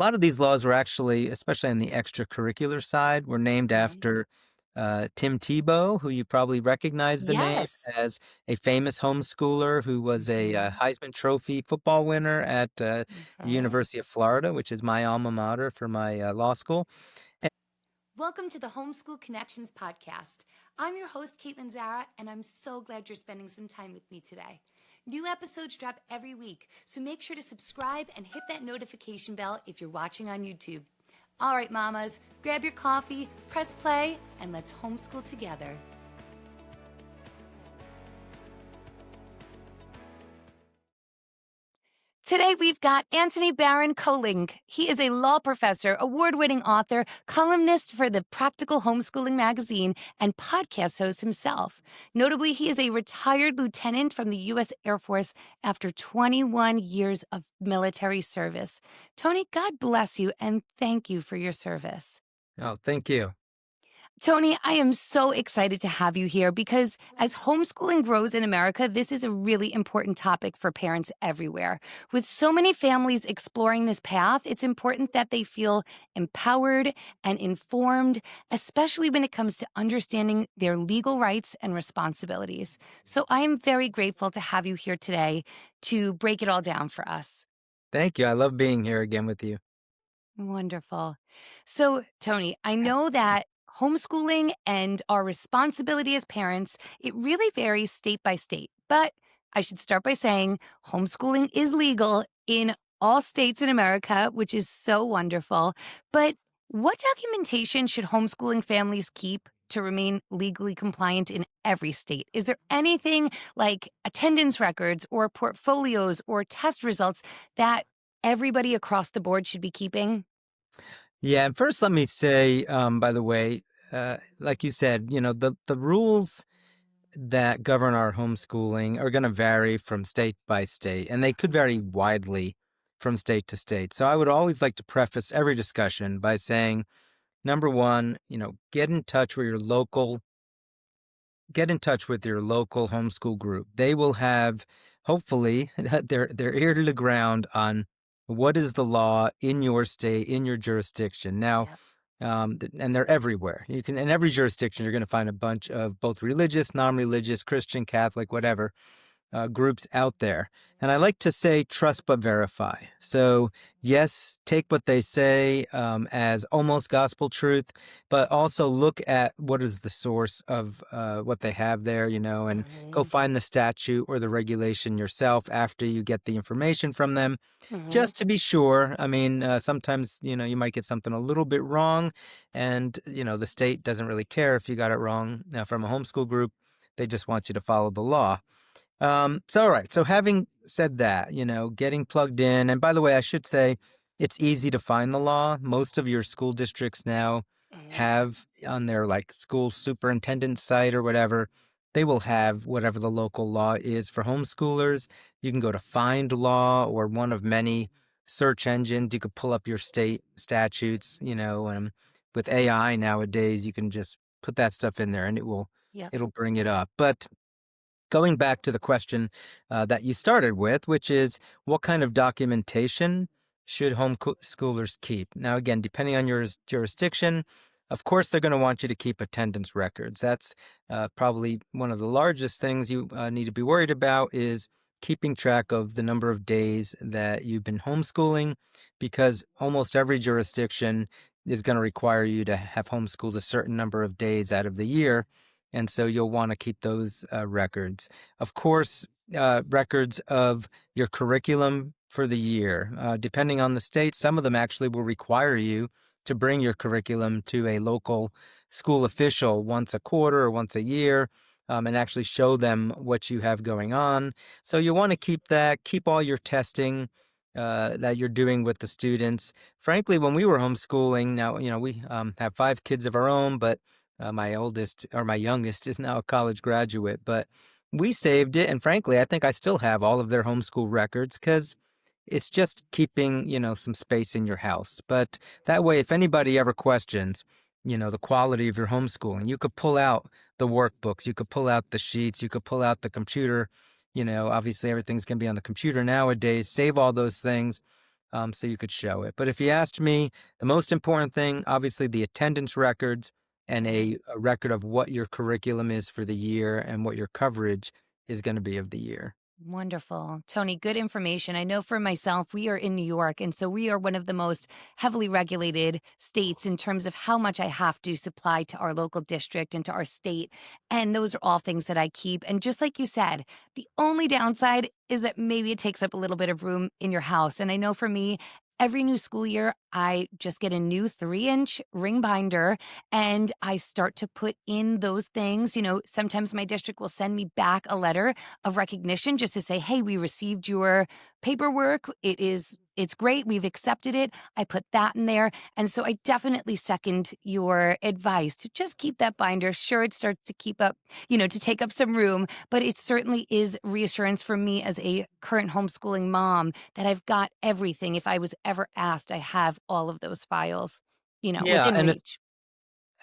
A lot of these laws were actually, especially on the extracurricular side, were named Okay. after Tim Tebow, who you probably recognize the name Yes. as a famous homeschooler who was a Mhm. Heisman Trophy football winner at the Okay. University of Florida, which is my alma mater for my law school. Welcome to the Homeschool Connections podcast. I'm your host, Kaitlin Zara, and I'm so glad you're spending some time with me today. New episodes drop every week, so make sure to subscribe and hit that notification bell if you're watching on YouTube. All right, mamas, grab your coffee, press play, and let's homeschool together. Today, we've got Antony Kolenc. He is a law professor, award-winning author, columnist for the Practical Homeschooling magazine, and podcast host himself. Notably, he is a retired lieutenant from the U.S. Air Force after 21 years of military service. Tony, God bless you, and thank you for your service. Oh, thank you. Tony, I am so excited to have you here because as homeschooling grows in America, this is a really important topic for parents everywhere. With so many families exploring this path, it's important that they feel empowered and informed, especially when it comes to understanding their legal rights and responsibilities. So I am very grateful to have you here today to break it all down for us. Thank you. I love being here again with you. Wonderful. So, Tony, I know that homeschooling and our responsibility as parents, it really varies state by state. But I should start by saying homeschooling is legal in all states in America, which is so wonderful. But what documentation should homeschooling families keep to remain legally compliant in every state? Is there anything like attendance records or portfolios or test results that everybody across the board should be keeping? Yeah, and first let me say, by the way, like you said, the rules that govern our homeschooling are going to vary from state by state, and they could vary widely from state to state. So I would always like to preface every discussion by saying, number one, get in touch with your local homeschool group. They will have, hopefully, their ear to the ground on what is the law in your state, in your jurisdiction. Now, Yep. and they're everywhere. You can, in every jurisdiction, you're going to find a bunch of both religious, non-religious, Christian, Catholic, whatever, groups out there. And I like to say trust but verify. So, yes, take what they say as almost gospel truth, but also look at what is the source of what they have there, and go Mhm. find the statute or the regulation yourself after you get the information from them, Mhm. just to be sure. I mean, sometimes, you might get something a little bit wrong, and, the state doesn't really care if you got it wrong from a homeschool group. They just want you to follow the law. All right. So having said that, getting plugged in, and by the way, I should say it's easy to find the law. Most of your school districts now Mhm. have on their like school superintendent site or whatever, they will have whatever the local law is for homeschoolers. You can go to Find Law or one of many search engines. You could pull up your state statutes, with AI nowadays, you can just put that stuff in there and Yep. it'll bring it up. But going back to the question that you started with, which is what kind of documentation should homeschoolers keep? Now, again, depending on your jurisdiction, of course, they're going to want you to keep attendance records. That's probably one of the largest things you need to be worried about is keeping track of the number of days that you've been homeschooling, because almost every jurisdiction is going to require you to have homeschooled a certain number of days out of the year. And so you'll want to keep those records. Of course, records of your curriculum for the year. Depending on the state, some of them actually will require you to bring your curriculum to a local school official once a quarter or once a year, and actually show them what you have going on. So you want to keep that, keep all your testing that you're doing with the students. Frankly, when we were homeschooling, now, we have 5 kids of our own, but my youngest is now a college graduate, but we saved it. And frankly, I think I still have all of their homeschool records because it's just keeping, some space in your house. But that way, if anybody ever questions, the quality of your homeschooling, you could pull out the workbooks, you could pull out the sheets, you could pull out the computer. Obviously everything's going to be on the computer nowadays. Save all those things. so you could show it. But if you asked me, the most important thing, obviously, the attendance records and Mhm. a record of what your curriculum is for the year and what your coverage is going to be of the year. Wonderful. Tony, good information. I know for myself, we are in New York, and so we are one of the most heavily regulated states in terms of how much I have to supply to our local district and to our state. And those are all things that I keep. And just like you said, the only downside is that maybe it takes up a little bit of room in your house. And I know for me, every new school year, I just get a new 3-inch ring binder and I start to put in those things. Sometimes my district will send me back a letter of recognition just to say, "Hey, we received your paperwork. It's great. We've accepted it." I put that in there. And so I definitely second your advice to just keep that binder. Sure, it starts to keep up, to take up some room, but it certainly is reassurance for me as a current homeschooling mom that I've got everything. If I was ever asked, I have all of those files, Yeah, within and reach.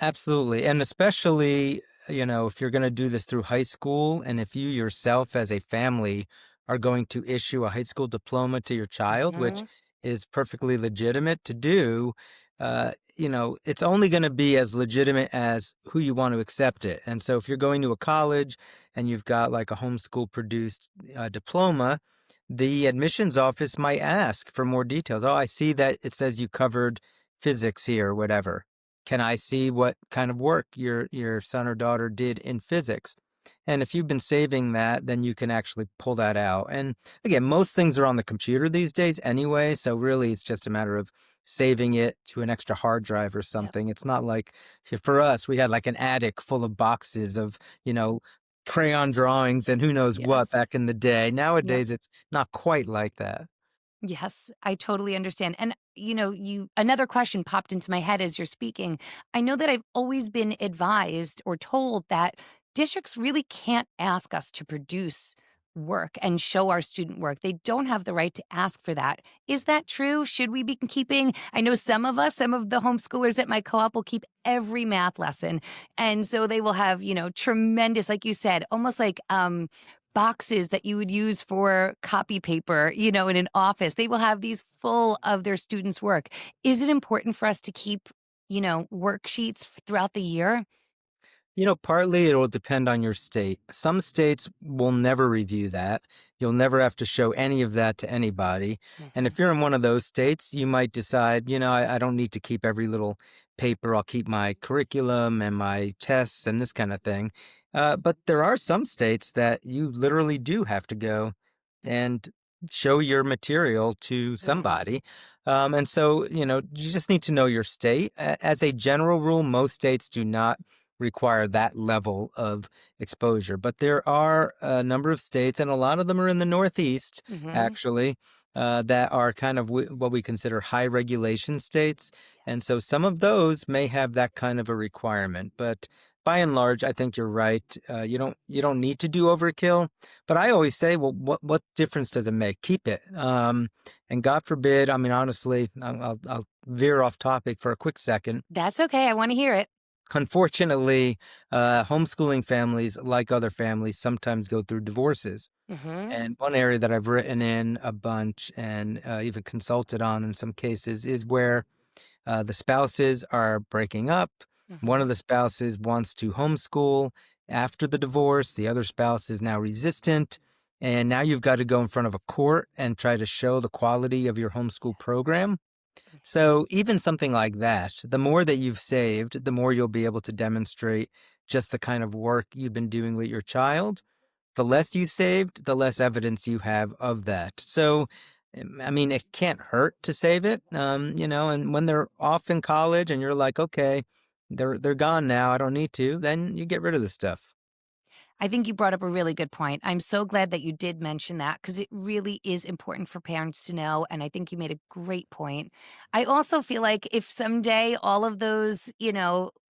absolutely. And especially, if you're going to do this through high school, and if you yourself as a family are going to issue a high school diploma to your child, which Mhm. is perfectly legitimate to do, it's only going to be as legitimate as who you want to accept it. And so if you're going to a college and you've got like a homeschool produced diploma, the admissions office might ask for more details. Oh, I see that it says you covered physics here or whatever. Can I see what kind of work your son or daughter did in physics? And if you've been saving that, then you can actually pull that out. And again, most things are on the computer these days anyway, so really it's just a matter of saving it to an extra hard drive or Yep. something. It's not like for us, we had like an attic full of boxes of, crayon drawings and who knows what Yes. back in the day. Yep. Nowadays, it's not quite like that. Yes, I totally understand. And you another question popped into my head as you're speaking. I know that I've always been advised or told that districts really can't ask us to produce work and show our student work. They don't have the right to ask for that. Is that true? Should we be keeping I know some of the homeschoolers at my co-op will keep every math lesson. And so they will have, tremendous, like you said, almost like boxes that you would use for copy paper, in an office. They will have these full of their students' work. Is it important for us to keep, worksheets throughout the year? Partly it'll depend on your state. Some states will never review that. You'll never have to show any of that to anybody. And Mhm. if you're in one of those states, you might decide, I don't need to keep every little paper. I'll keep my curriculum and my tests and this kind of thing. But there are some states that you literally do have to go and show your material to Mm. somebody. And so, you just need to know your state. As a general rule, most states do not require that level of exposure. But there are a number of states, and a lot of them are in the Northeast, Mhm. actually, that are kind of what we consider high regulation states. And so some of those may have that kind of a requirement. But by and large, I think you're right. You don't need to do overkill. But I always say, well, what difference does it make? Keep it. And God forbid. I mean, honestly, I'll veer off topic for a quick second. That's okay. I want to hear it. Unfortunately, homeschooling families, like other families, sometimes go through divorces. Mhm. And one area that I've written in a bunch and even consulted on in some cases is where the spouses are breaking up. One of Mhm. the spouses wants to homeschool after the divorce. The other spouse is now resistant. And now you've got to go in front of a court and try to show the quality of your homeschool program. Mhm. So even something like that, the more that you've saved, the more you'll be able to demonstrate just the kind of work you've been doing with your child. The less you saved, the less evidence you have of that. So, I mean, it can't hurt to save it, and when they're off in college and you're like, okay, they're gone now, I don't need to, then you get rid of the stuff. I think you brought up a really good point. I'm so glad that you did mention that because it really is important for parents to know. And I think you made a great point. I also feel like if someday all of those,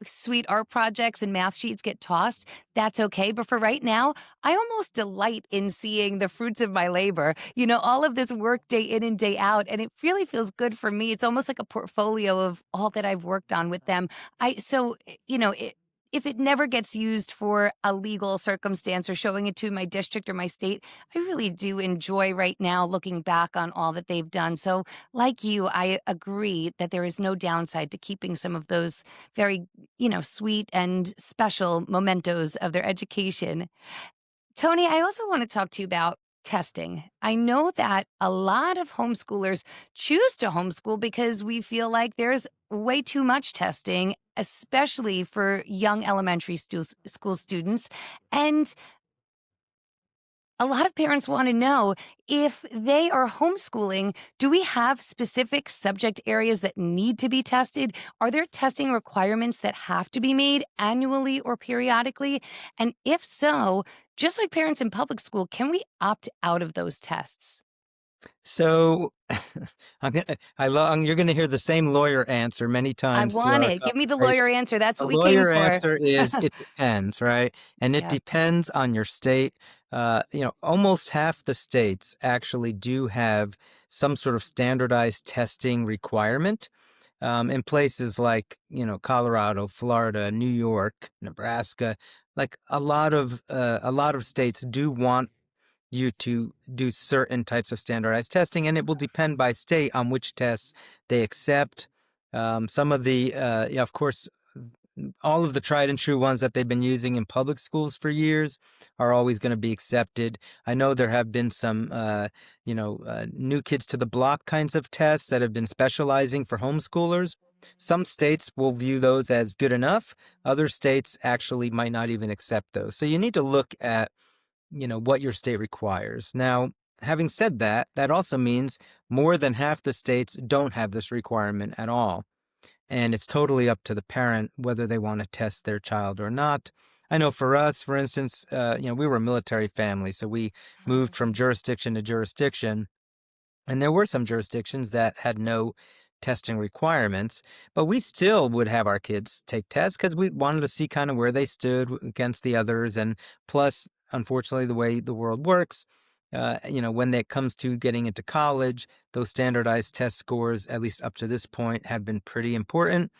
sweet art projects and math sheets get tossed, that's okay. But for right now, I almost delight in seeing the fruits of my labor, all of this work day in and day out. And it really feels good for me. It's almost like a portfolio of all that I've worked on with them. I, so, if it never gets used for a legal circumstance or showing it to my district or my state, I really do enjoy right now looking back on all that they've done. So, like you, I agree that there is no downside to keeping some of those very, sweet and special mementos of their education. Tony, I also want to talk to you about testing. I know that a lot of homeschoolers choose to homeschool because we feel like there's way too much testing, especially for young elementary school students. And a lot of parents want to know, if they are homeschooling, do we have specific subject areas that need to be tested? Are there testing requirements that have to be made annually or periodically? And if so, just like parents in public school, can we opt out of those tests? So you're gonna hear the same lawyer answer many I times throughout want our it. Give me the lawyer conversation. answer. That's The what we came lawyer for. answer is it depends, right? And it Yep. depends on your state. Almost half the states actually do have some sort of standardized testing requirement. In places like, Colorado, Florida, New York, Nebraska, like a lot of states do want you to do certain types of standardized testing, and it will depend by state on which tests they accept. Some of the, yeah, of course, all of the tried and true ones that they've been using in public schools for years are always going to be accepted. I know there have been some, new kids to the block kinds of tests that have been specializing for homeschoolers. Some states will view those as good enough. Other states actually might not even accept those. So you need to look at what your state requires. Now, having said that, that also means more than half the states don't have this requirement at all. And it's totally up to the parent whether they want to test their child or not. I know for us, for instance, we were a military family, so we moved from jurisdiction to jurisdiction. And there were some jurisdictions that had no testing requirements, but we still would have our kids take tests because we wanted to see kind of where they stood against the others. And plus, unfortunately, the way the world works, when it comes to getting into college, those standardized test scores, at least up to this point, have been pretty important.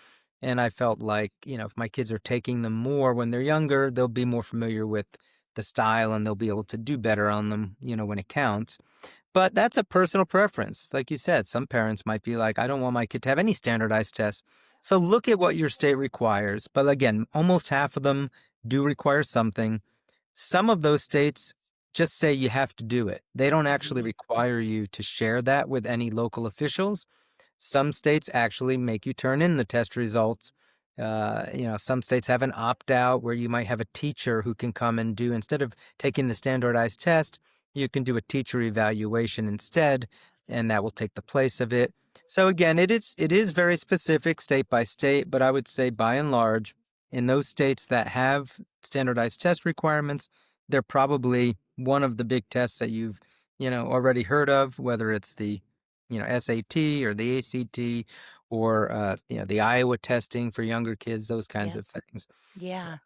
And I felt like, if my kids are taking them more when they're younger, they'll be more familiar with the style and they'll be able to do better on them, when it counts. But that's a personal preference. Like you said, some parents might be like, I don't want my kid to have any standardized tests. So look at what your state requires. But again, almost half of them do require something. Some of those states just say you have to do it. They don't actually Mhm. require you to share that with any local officials. Some states actually make you turn in the test results. Some states have an opt out where you might have a teacher who can come and do, instead of taking the standardized test, you can do a teacher evaluation instead, and that will take the place of it. So again, it is very specific state by state, but I would say by and large, in those states that have standardized test requirements, they're probably one of the big tests that you've, already heard of, whether it's the SAT or the ACT or, the Iowa testing for younger kids, those kinds Yep. of things. Yeah.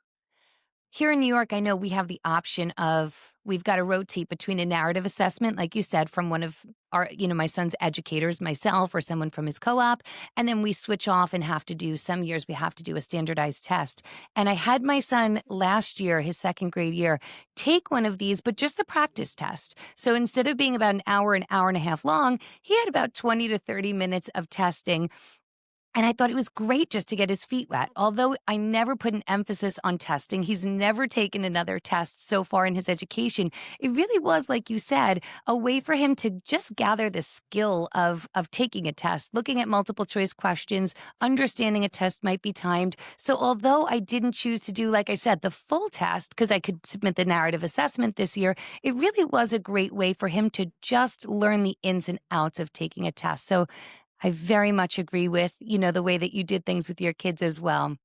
Here in New York, I know we have the option of, we've got to rotate between a narrative assessment, like you said, from one of our, my son's educators, myself, or someone from his co op. And then we switch off and have to do, some years we have to do a standardized test. And I had my son last year, his second grade year, take one of these, but just the practice test. So instead of being about an hour and a half long, he had about 20 to 30 minutes of testing, and I thought it was great just to get his feet wet. Although I never put an emphasis on testing, he's never taken another test so far in his education. It really was, like you said, a way for him to just gather the skill of taking a test, looking at multiple choice questions, understanding a test might be timed. So although I didn't choose to do, like I said, the full test because I could submit the narrative assessment this year, it really was a great way for him to just learn the ins and outs of taking a test. So I very much agree with, the way that you did things with your kids as well.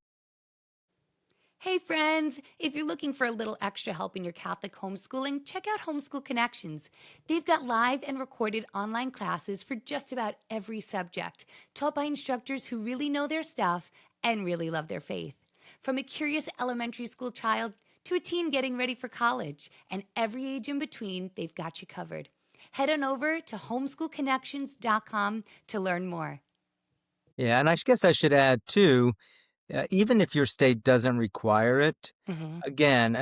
Hey, friends, if you're looking for a little extra help in your Catholic homeschooling, check out Homeschool Connections. They've got live and recorded online classes for just about every subject, taught by instructors who really know their stuff and really love their faith. From a curious elementary school child to a teen getting ready for college, and every age in between, they've got you covered. Head on over to homeschoolconnections.com to learn more. Yeah, and I guess I should add too, Even if your state doesn't require it, Hmm. again,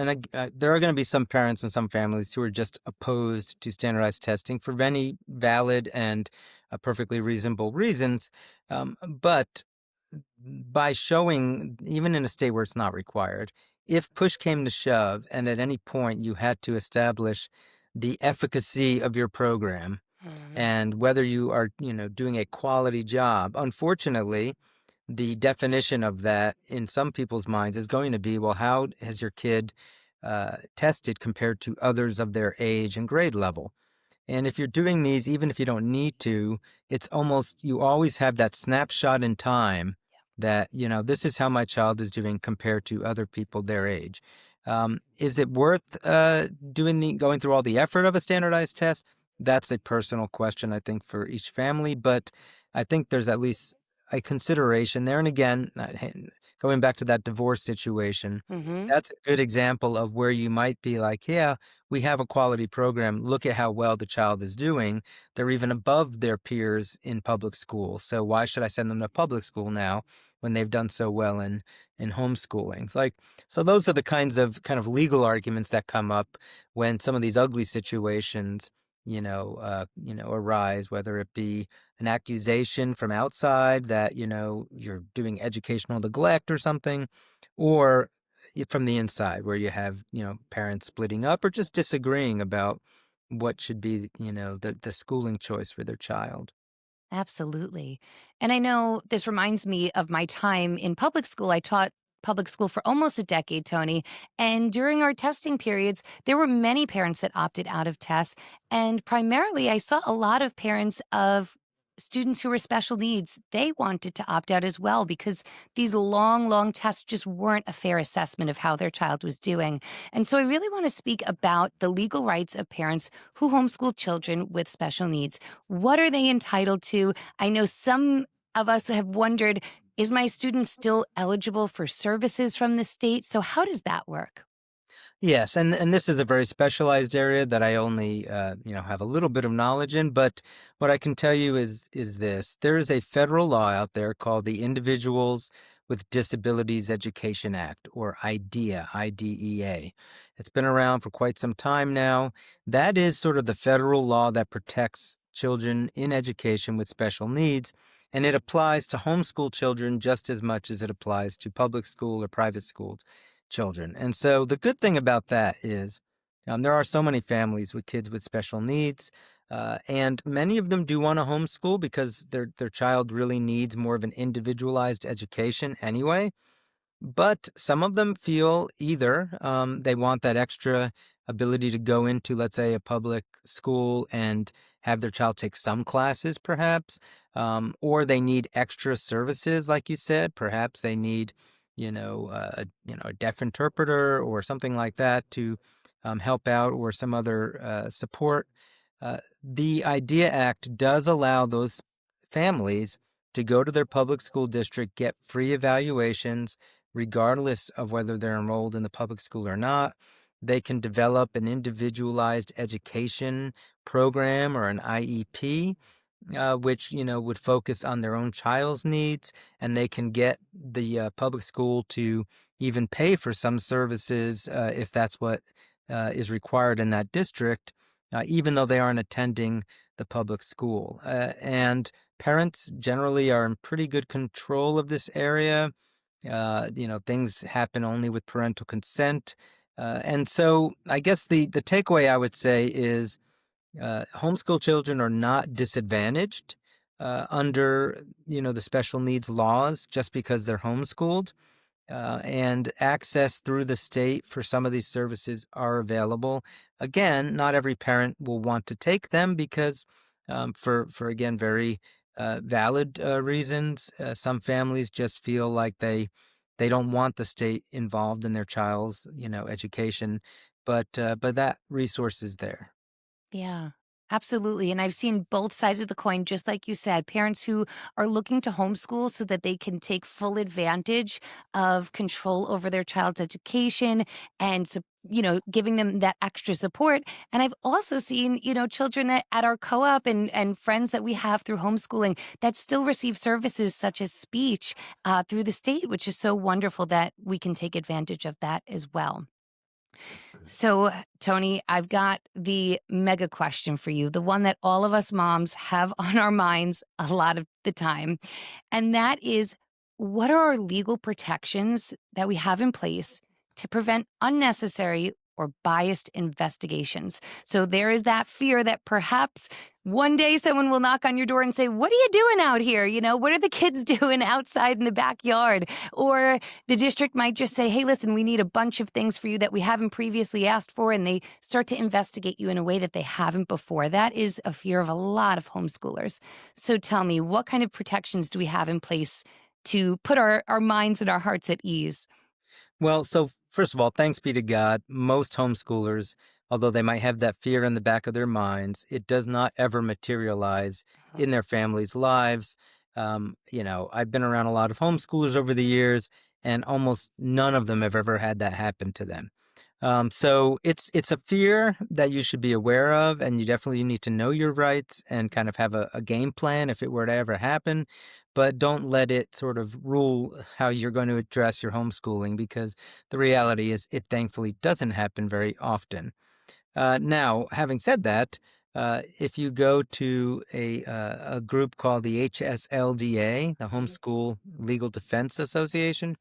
there are going to be some parents and some families who are just opposed to standardized testing for many valid and perfectly reasonable reasons. But by showing, even in a state where it's not required, if push came to shove and at any point you had to establish the efficacy of your program Hmm. and whether you are, doing a quality job, unfortunately, the definition of that in some people's minds is going to be, well, how has your kid tested compared to others of their age and grade level? And if you're doing these, even if you don't need to, it's almost, you always have that snapshot in time that, this is how my child is doing compared to other people their age. Is it worth going through all the effort of a standardized test? That's a personal question, I think, for each family, but I think there's at least a consideration there. And again, going back to that divorce situation, Hmm. that's a good example of where you might be like, yeah, we have a quality program. Look at how well the child is doing. They're even above their peers in public school. So why should I send them to public school now when they've done so well in homeschooling? Like, so those are the kinds of kind of legal arguments that come up when some of these ugly situations, arise, whether it be an accusation from outside that, you're doing educational neglect or something, or from the inside where you have, parents splitting up or just disagreeing about what should be, the schooling choice for their child. Absolutely. And I know this reminds me of my time in public school. I taught public school for almost a decade, Tony. And during our testing periods, there were many parents that opted out of tests. And primarily, I saw a lot of parents of students who were special needs. They wanted to opt out as well because these long, long tests just weren't a fair assessment of how their child was doing. And so I really want to speak about the legal rights of parents who homeschool children with special needs. What are they entitled to? I know some of us have wondered, is my student still eligible for services from the state? So, how does that work? Yes, and this is a very specialized area that I only have a little bit of knowledge in, but what I can tell you is this. There is a federal law out there called the Individuals with Disabilities Education Act, or IDEA, IDEA. It's been around for quite some time now. That is sort of the federal law that protects children in education with special needs, and it applies to homeschool children just as much as it applies to public school or private schools children. And so the good thing about that is there are so many families with kids with special needs, and many of them do want to homeschool because their child really needs more of an individualized education anyway. But some of them feel either they want that extra ability to go into, let's say, a public school and have their child take some classes, perhaps, or they need extra services, like you said. Perhaps they need, a deaf interpreter or something like that to help out, or some other support. The IDEA Act does allow those families to go to their public school district, get free evaluations, regardless of whether they're enrolled in the public school or not. They can develop an individualized education program or an IEP, which would focus on their own child's needs, and they can get the public school to even pay for some services if that's what is required in that district, even though they aren't attending the public school. And parents generally are in pretty good control of this area. Things happen only with parental consent. And so I guess the takeaway I would say is homeschool children are not disadvantaged under, the special needs laws just because they're homeschooled. And access through the state for some of these services are available. Again, not every parent will want to take them because, for again, very valid reasons. Some families just feel like they don't want the state involved in their child's education, but that resource is there. Yeah. Absolutely. And I've seen both sides of the coin, just like you said, parents who are looking to homeschool so that they can take full advantage of control over their child's education and, giving them that extra support. And I've also seen, children at our co op and friends that we have through homeschooling that still receive services such as speech through the state, which is so wonderful that we can take advantage of that as well. So, Tony, I've got the mega question for you, the one that all of us moms have on our minds a lot of the time. And that is, what are our legal protections that we have in place to prevent unnecessary or biased investigations? So there is that fear that perhaps one day someone will knock on your door and say, "What are you doing out here? What are the kids doing outside in the backyard?" Or the district might just say, "Hey, listen, we need a bunch of things for you that we haven't previously asked for." And they start to investigate you in a way that they haven't before. That is a fear of a lot of homeschoolers. So tell me, what kind of protections do we have in place to put our minds and our hearts at ease? Well, so first of all, thanks be to God, most homeschoolers, although they might have that fear in the back of their minds, it does not ever materialize in their families' lives. I've been around a lot of homeschoolers over the years, and almost none of them have ever had that happen to them. So it's a fear that you should be aware of, and you definitely need to know your rights and kind of have a game plan if it were to ever happen. But don't let it sort of rule how you're going to address your homeschooling, because the reality is it thankfully doesn't happen very often. Now, having said that, if you go to a group called the HSLDA, the Mhm. Homeschool Legal Defense Association,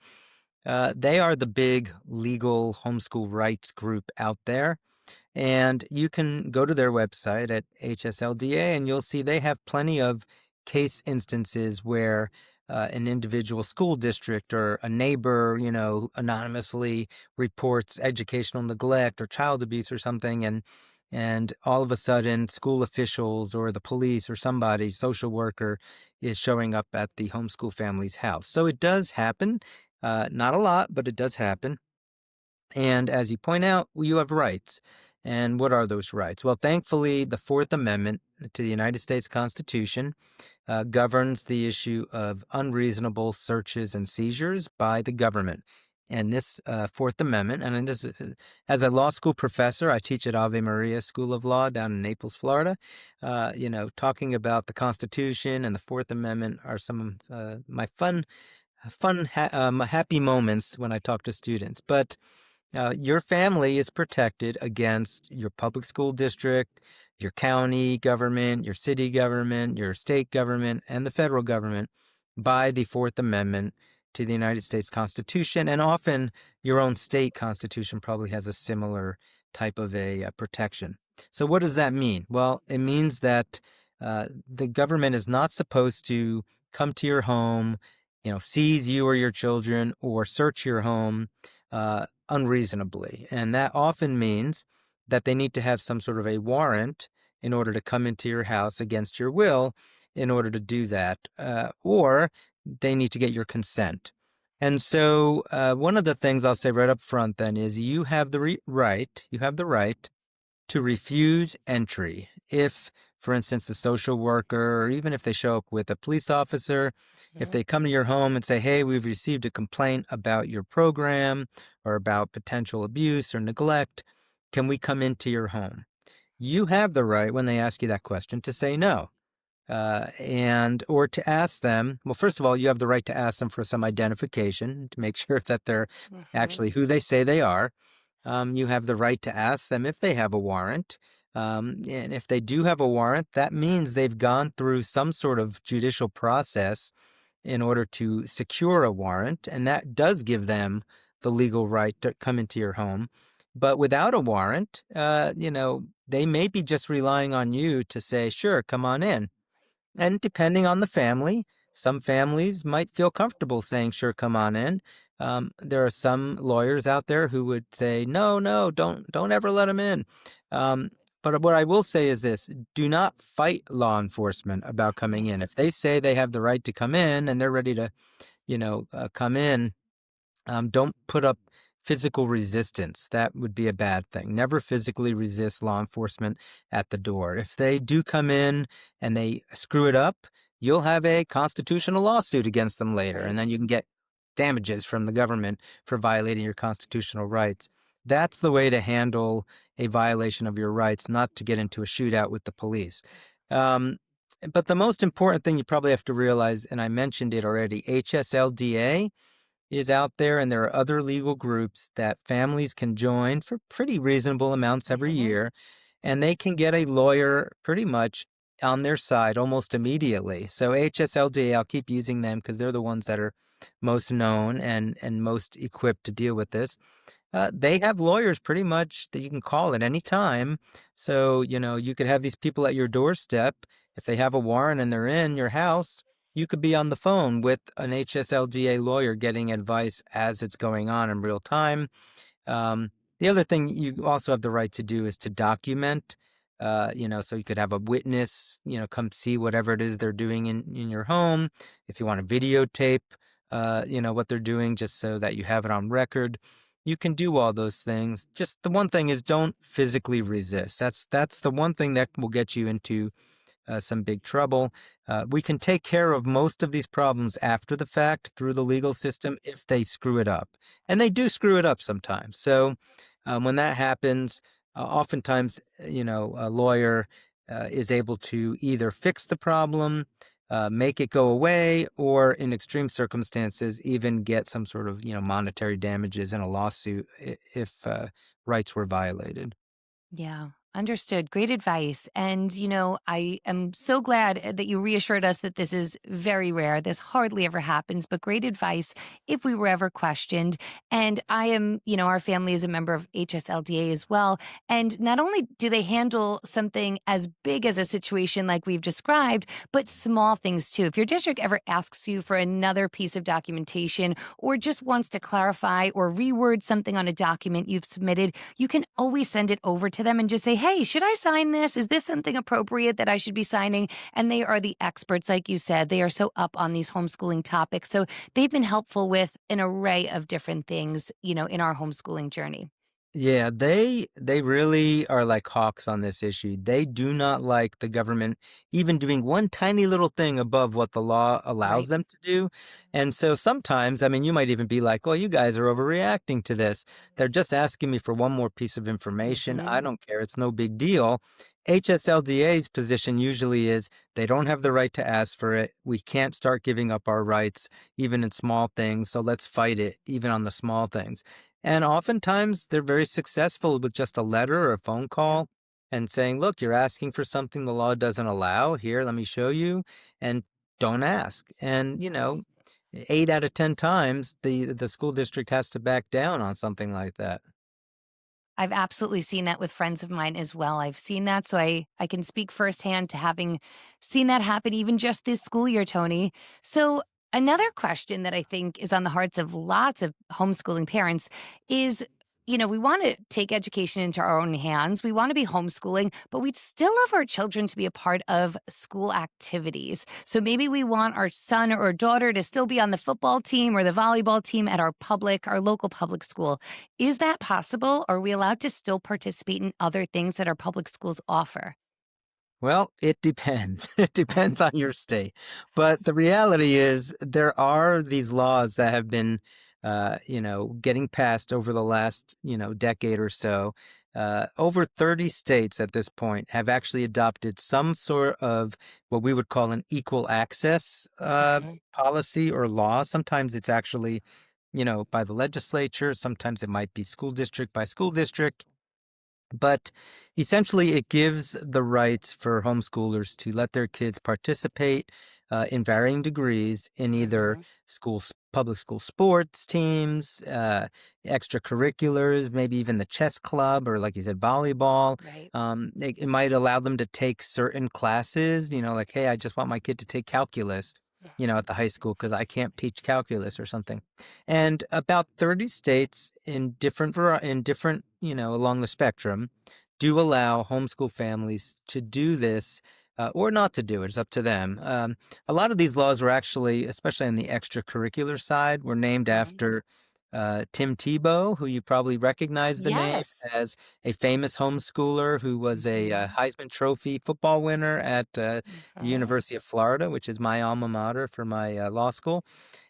they are the big legal homeschool rights group out there. And you can go to their website at HSLDA and you'll see they have plenty of case instances where an individual school district or a neighbor, anonymously reports educational neglect or child abuse or something. And all of a sudden, school officials or the police or somebody, social worker, is showing up at the homeschool family's house. So it does happen. Not a lot, but it does happen. And as you point out, you have rights. And what are those rights? Well, thankfully, the Fourth Amendment to the United States Constitution governs the issue of unreasonable searches and seizures by the government. And this Fourth Amendment, and this, as a law school professor, I teach at Ave Maria School of Law down in Naples, Florida. Talking about the Constitution and the Fourth Amendment are some of my happy moments when I talk to students. But your family is protected against your public school district, your county government, your city government, your state government, and the federal government by the Fourth Amendment to the United States Constitution. And often your own state constitution probably has a similar type of a protection. So what does that mean? Well, it means that the government is not supposed to come to your home, seize you or your children or search your home unreasonably. And that often means that they need to have some sort of a warrant in order to come into your house against your will in order to do that, or they need to get your consent. And so one of the things I'll say right up front then is you have the right to refuse entry if, for instance, a social worker, or even if they show up with a police officer, if Mhm. they come to your home and say, "Hey, we've received a complaint about your program or about potential abuse or neglect, can we come into your home?" You have the right, when they ask you that question, to say no. And or to ask them, well, first of all, you have the right to ask them for some identification to make sure that they're Mhm. actually who they say they are. You have the right to ask them if they have a warrant. And if they do have a warrant, that means they've gone through some sort of judicial process in order to secure a warrant. And that does give them the legal right to come into your home. But without a warrant, they may be just relying on you to say, sure, come on in. And depending on the family, some families might feel comfortable saying, sure, come on in. There are some lawyers out there who would say, no, no, don't ever let them in. Um, but what I will say is this: do not fight law enforcement about coming in. If they say they have the right to come in and they're ready to, come in, don't put up physical resistance. That would be a bad thing. Never physically resist law enforcement at the door. If they do come in and they screw it up, you'll have a constitutional lawsuit against them later, Right. and then you can get damages from the government for violating your constitutional rights. That's the way to handle a violation of your rights, not to get into a shootout with the police. Um, but the most important thing you probably have to realize, and I mentioned it already, HSLDA is out there, and there are other legal groups that families can join for pretty reasonable amounts every Mhm. year, and they can get a lawyer pretty much on their side almost immediately. So HSLDA, I'll keep using them because they're the ones that are most known and most equipped to deal with this. They have lawyers pretty much that you can call at any time. So, you could have these people at your doorstep. If they have a warrant and they're in your house, you could be on the phone with an HSLDA lawyer getting advice as it's going on in real time. The other thing you also have the right to do is to document, so you could have a witness, come see whatever it is they're doing in your home. If you want to videotape, what they're doing just so that you have it on record, you can do all those things. Just the one thing is don't physically resist. That's the one thing that will get you into some big trouble. We can take care of most of these problems after the fact through the legal system if they screw it up. And they do screw it up sometimes. So when that happens, oftentimes, a lawyer is able to either fix the problem, make it go away, or in extreme circumstances, even get some sort of, monetary damages in a lawsuit if rights were violated. Yeah, understood. Great advice. And, I am so glad that you reassured us that this is very rare. This hardly ever happens, but great advice if we were ever questioned. And I am, our family is a member of HSLDA as well. And not only do they handle something as big as a situation like we've described, but small things too. If your district ever asks you for another piece of documentation or just wants to clarify or reword something on a document you've submitted, you can always send it over to them and just say, hey, should I sign this? Is this something appropriate that I should be signing? And they are the experts, like you said. They are so up on these homeschooling topics. So they've been helpful with an array of different things, in our homeschooling journey. Yeah, they really are like hawks on this issue. They do not like the government even doing one tiny little thing above what the law allows Right. them to do. And so sometimes, I mean, you might even be like, "Well, you guys are overreacting to this. They're just asking me for one more piece of information. I Hmm. don't care. It's no big deal." HSLDA's position usually is they don't have the right to ask for it. We can't start giving up our rights even in small things, so let's fight it even on the small things. And oftentimes, they're very successful with just a letter or a phone Yep. call and saying, "Look, you're asking for something the law doesn't allow. Here, let me show you, and don't ask." And, 8 out of 10 times, the school district has to back down on something like that. I've absolutely seen that with friends of mine as well. I've seen that, so I can speak firsthand to having seen that happen even just this school year, Tony. So another question that I think is on the hearts of lots of homeschooling parents is, we want to take education into our own hands. We want to be homeschooling, but we'd still love our children to be a part of school activities. So maybe we want our son or daughter to still be on the football team or the volleyball team at our local public school. Is that possible? Are we allowed to still participate in other things that our public schools offer? Well, it depends. It depends on your state. But the reality is there are these laws that have been, getting passed over the last, decade or so. Over 30 states at this point have actually adopted some sort of what we would call an equal access Mhm. policy or law. Sometimes it's actually, by the legislature. Sometimes it might be school district by school district. But essentially, it gives the rights for homeschoolers to let their kids participate in varying degrees in either Mhm. public school sports teams, extracurriculars, maybe even the chess club or, like you said, volleyball. Right. It might allow them to take certain classes, like, hey, I just want my kid to take calculus, at the high school because I can't teach calculus or something. And about 30 states in different, along the spectrum do allow homeschool families to do this or not to do it. It's up to them. A lot of these laws were actually, especially on the extracurricular side, were named Mhm. after Tim Tebow, who you probably recognize the name Yes. as a famous homeschooler who was a Mhm. Heisman Trophy football winner at the Mhm. University of Florida, which is my alma mater for my law school.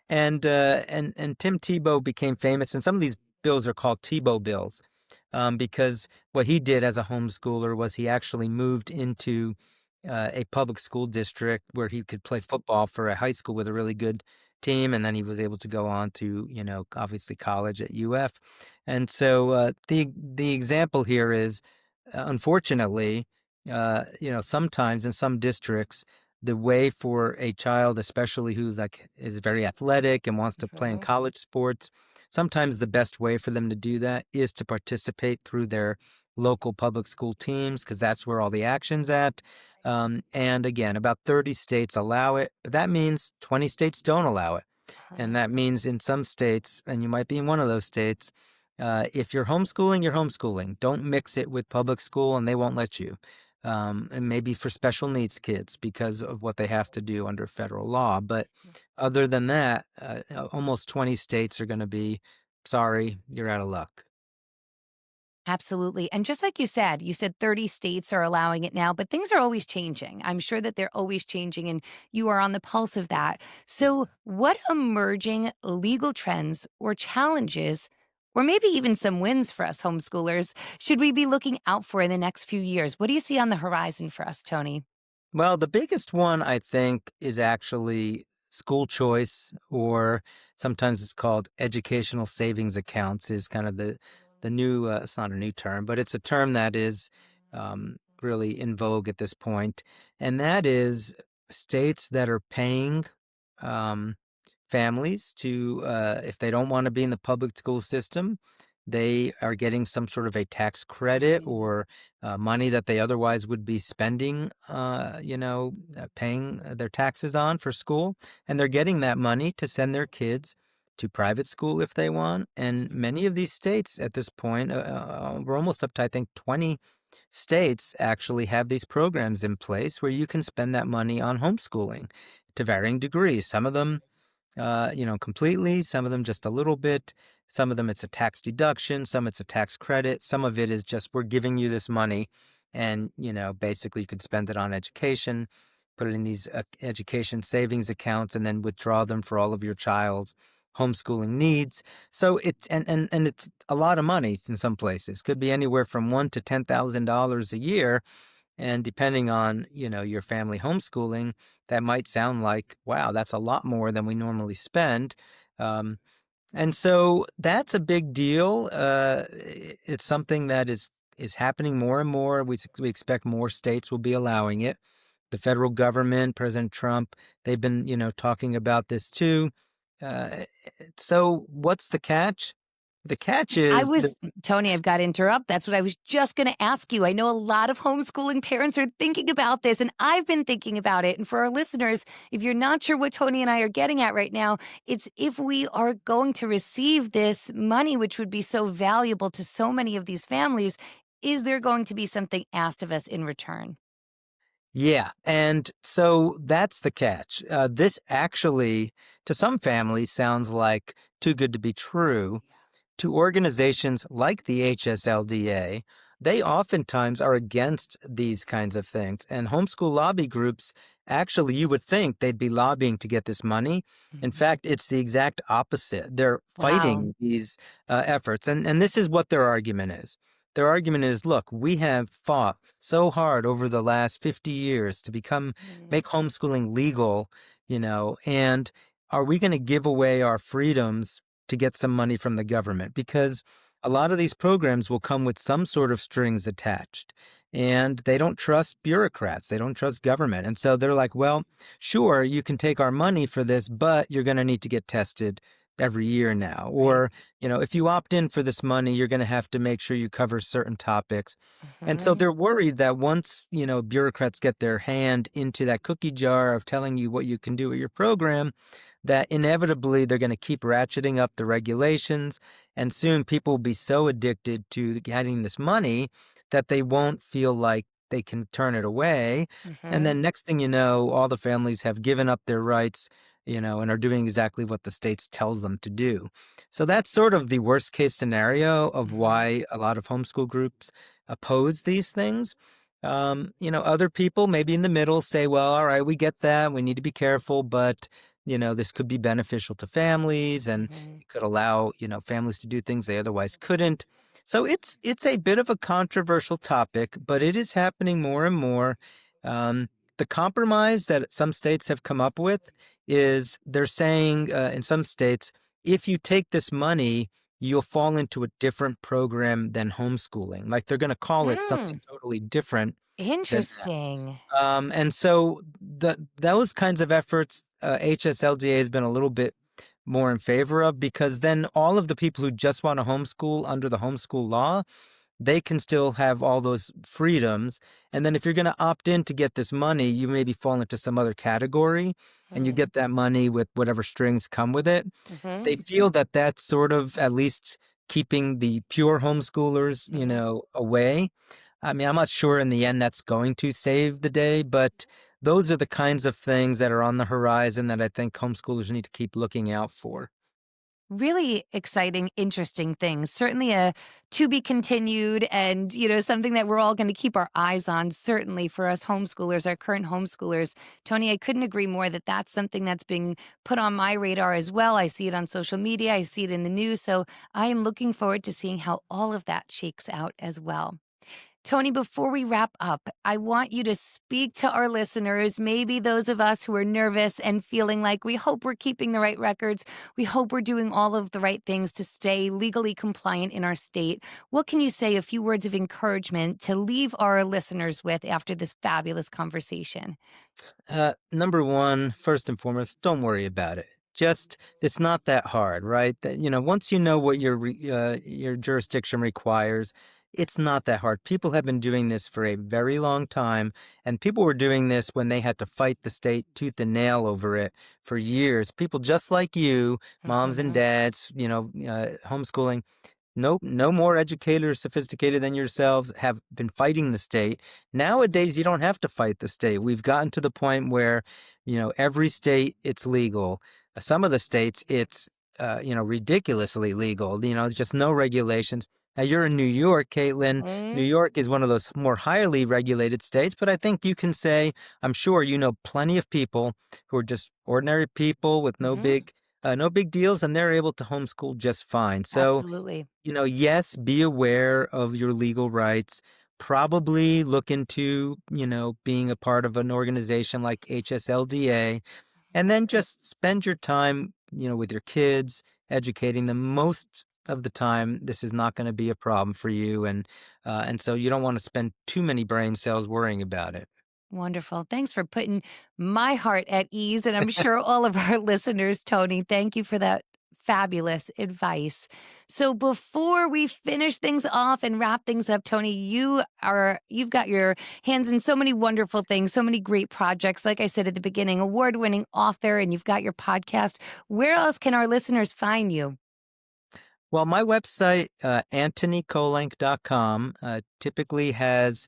And Tim Tebow became famous, and some of these bills are called Tebow bills, because what he did as a homeschooler was he actually moved into a public school district where he could play football for a high school with a really good team, and then he was able to go on to, obviously college at UF. And so the example here is, unfortunately, sometimes in some districts, the way for a child, especially who's like is very athletic and wants to play in Mhm. college sports, sometimes the best way for them to do that is to participate through their local public school teams because that's where all the action's at. And again, about 30 states allow it, but that means 20 states don't allow it. And Mhm. that means in some states, and you might be in one of those states, if you're homeschooling, you're homeschooling. Don't mix it with public school, and they won't let you. And maybe for special needs kids because of what they have to do under federal law. But other than that, almost 20 states are going to be sorry, you're out of luck. Absolutely. And just like you said 30 states are allowing it now, but things are always changing. I'm sure that they're always changing and you are on the pulse of that. So, what emerging legal trends or challenges, or maybe even some wins for us homeschoolers, should we be looking out for in the next few years? What do you see on the horizon for us, Tony? Well, the biggest one I think is actually school choice, or sometimes it's called educational savings accounts, is kind of the new. It's not a new term, but it's a term that is really in vogue at this point, and that is states that are paying um, families to, if they don't want to be in the public school system, they are getting some sort of a tax credit Mhm. or money that they otherwise would be spending, paying their taxes on for school. And they're getting that money to send their kids to private school if they want. And many of these states at this point, we're almost up to, I think, 20 states actually have these programs in place where you can spend that money on homeschooling to varying degrees. Some of them completely. Some of them just a little bit. Some of them it's a tax deduction. Some it's a tax credit. Some of it is just we're giving you this money, and basically you could spend it on education, put it in these education savings accounts, and then withdraw them for all of your child's homeschooling needs. So it's it's a lot of money in some places. Could be anywhere from $1,000 to $10,000 a year, and depending on, your family homeschooling, that might sound like, wow, that's a lot more than we normally spend. Um, and so that's a big deal. It's something that is happening more and more. We expect more states will be allowing it. The federal government, President Trump, they've been, talking about this too. Uh, so what's the catch? The catch I is was Tony, I've got to interrupt. That's what I was just going to ask you. I know a lot of homeschooling parents are thinking about this, and I've been thinking about it. And for our listeners, if you're not sure what Tony and I are getting at right now, it's if we are going to receive this money, which would be so valuable to so many of these families, is there going to be something asked of us in return? Yeah, and so that's the catch. This actually, to some families, sounds like too good to be true. To organizations like the HSLDA, they oftentimes are against these kinds of things. And homeschool lobby groups, actually, you would think they'd be lobbying to get this money. In Mhm. fact, it's the exact opposite. They're Wow. fighting these efforts. And this is what their argument is. Their argument is, look, we have fought so hard over the last 50 years to Mhm. make homeschooling legal, and are we going to give away our freedoms to get some money from the government? Because a lot of these programs will come with some sort of strings attached, and they don't trust bureaucrats. They don't trust government. And so they're like, well, sure, you can take our money for this, but you're going to need to get tested every year now. Right. Or, if you opt in for this money, you're going to have to make sure you cover certain topics. And so Mhm. they're worried that once, bureaucrats get their hand into that cookie jar of telling you what you can do with your program, that inevitably they're going to keep ratcheting up the regulations. And soon people will be so addicted to getting this money that they won't feel like they can turn it away. And Mhm. then next thing you know, all the families have given up their rights and are doing exactly what the states tells them to do. So that's sort of the worst case scenario of Mhm. why a lot of homeschool groups oppose these things. Other people maybe in the middle say, well, all right, we get that. We need to be careful, but this could be beneficial to families and Mhm. it could allow, families to do things they otherwise couldn't. So it's a bit of a controversial topic, but it is happening more and more. Um, the compromise that some states have come up with is they're saying in some states, if you take this money, you'll fall into a different program than homeschooling. Like they're going to call it Mm, something totally different than that. interesting. And so those kinds of efforts, HSLDA has been a little bit more in favor of because then all of the people who just want to homeschool under the homeschool law, they can still have all those freedoms. And then if you're going to opt in to get this money, you maybe fall into some other category and you Mm, get that money with whatever strings come with it. They mhm, feel that that's sort of at least keeping the pure homeschoolers, mhm. away. I mean, I'm not sure in the end that's going to save the day, but those are the kinds of things that are on the horizon that I think homeschoolers need to keep looking out for. Really exciting, interesting things. Certainly a to be continued and, something that we're all going to keep our eyes on, certainly for us homeschoolers, our current homeschoolers. Tony, I couldn't agree more that that's something that's being put on my radar as well. I see it on social media, I see it in the news. So I am looking forward to seeing how all of that shakes out as well. Tony, before we wrap up, I want you to speak to our listeners, maybe those of us who are nervous and feeling like we hope we're keeping the right records. We hope we're doing all of the right things to stay legally compliant in our state. What can you say, a few words of encouragement to leave our listeners with after this fabulous conversation? Number one, first and foremost, don't worry about it. Just it's not that hard, right? That once you know what your jurisdiction requires, it's not that hard. People have been doing this for a very long time, and people were doing this when they had to fight the state tooth and nail over it for years. People just like you, moms and Mhm. dads, homeschooling. Nope, no more educators sophisticated than yourselves have been fighting the state. Nowadays, you don't have to fight the state. We've gotten to the point where, every state it's legal. Some of the states it's, ridiculously legal. Just no regulations. Now you're in New York, Caitlin. New Mm, York is one of those more highly regulated states, but I think you can say, I'm sure you know plenty of people who are just ordinary people with mhm. no big deals, and they're able to homeschool just fine. So Absolutely. yes, be aware of your legal rights. Probably look into, being a part of an organization like HSLDA, and then just spend your time, with your kids, educating them. Most of the time, this is not going to be a problem for you, and so you don't want to spend too many brain cells worrying about it. Wonderful. Thanks for putting my heart at ease. And I'm sure all of our listeners, Tony, thank you for that fabulous advice. So before we finish things off and wrap things up, Tony, you've got your hands in so many wonderful things, so many great projects. Like I said at the beginning, award-winning author, and you've got your podcast. Where else can our listeners find you? Well, my website, antonykolenc.com, typically has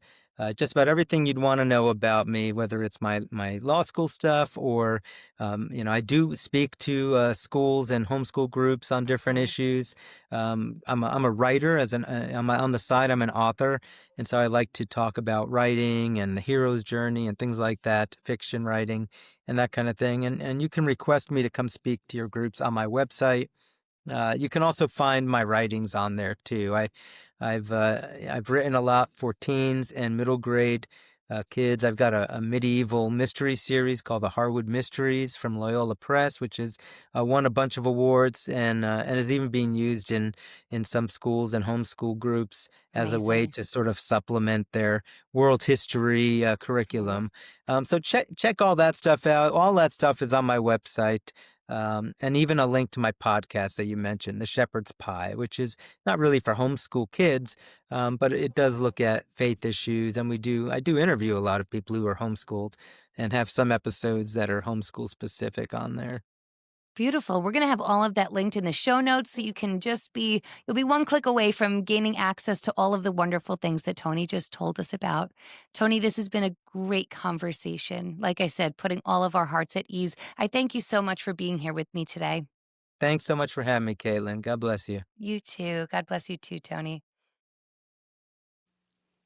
just about everything you'd want to know about me, whether it's my law school stuff or, I do speak to schools and homeschool groups on different Mhm. issues. I'm a writer, on the side, I'm an author. And so I like to talk about writing and the hero's journey and things like that, fiction writing and that kind of thing. And you can request me to come speak to your groups on my website. You can also find my writings on there too. I've written a lot for teens and middle grade kids. I've got a medieval mystery series called the Harwood Mysteries from Loyola Press, which has won a bunch of awards and is even being used in some schools and homeschool groups as a way Amazing. to sort of supplement their world history Mhm. curriculum. So check all that stuff out. All that stuff is on my website. And even a link to my podcast that you mentioned, The Shepherd's Pie, which is not really for homeschool kids, but it does look at faith issues. And I do interview a lot of people who are homeschooled and have some episodes that are homeschool specific on there. Beautiful. We're going to have all of that linked in the show notes so you'll be one click away from gaining access to all of the wonderful things that Tony just told us about. Tony, this has been a great conversation. Like I said, putting all of our hearts at ease. I thank you so much for being here with me today. Thanks so much for having me, Kaitlin. God bless you. You too. God bless you too, Tony.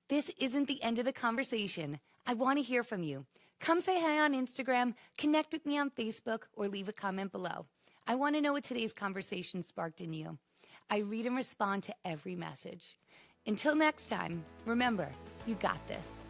This isn't the end of the conversation. I want to hear from you. Come say hi on Instagram, connect with me on Facebook, or leave a comment below. I want to know what today's conversation sparked in you. I read and respond to every message. Until next time, remember, you got this.